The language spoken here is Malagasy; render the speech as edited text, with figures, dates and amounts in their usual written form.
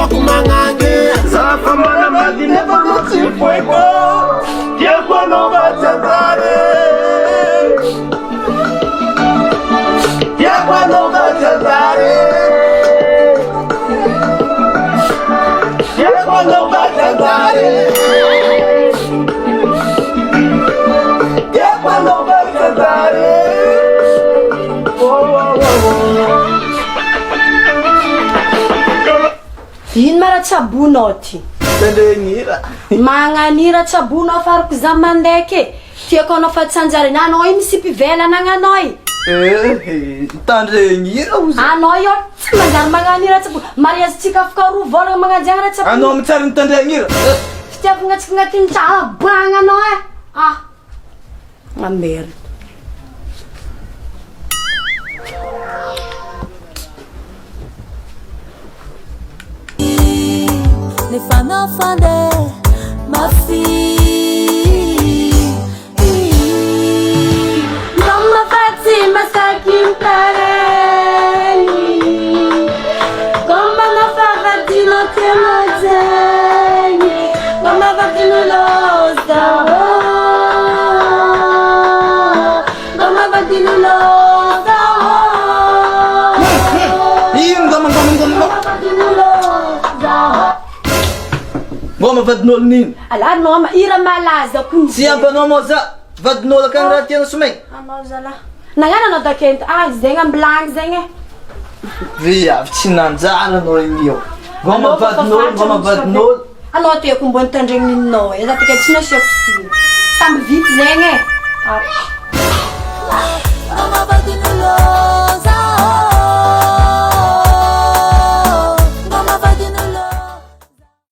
tiako magnangy Zafa mana madiny efa tsy foiko Tiako anaova tsanjary Tiako anaova tsanjary Tiako anaova tsanjary Tiako anaova tsanjary Ino mara tsabonao ty? Tandregnira Magnanira tsabonao farako za mandaiky tiako anao fa tsanjary anao io misy mpivelana agnanao io Tandregnira ozy anao io tsy manjary magnanira tsabona mariazy tsika fikaroa volagna magnajagna tsabona Anao mitsary ny tandregnira fitiavagna tsika agnatin'ny trabagna anao amery Nifanafande mafi Mama Fatima sakin pareni Koma na favatino temazeni Koma vatino losta Koma vatino losta Ngoma vadin'olo nino ala anao ira malaza kony Tsy ampanao moa za vadin'olo akagny raha tiana somegny anao zala nagnano anao dakento zegny ambilangy zegny Ve avy tsy nanjara anao inio Ngoma vadin'olo anao tiako mbony tandregninao za tika tsy nasiako sino samby vity zegny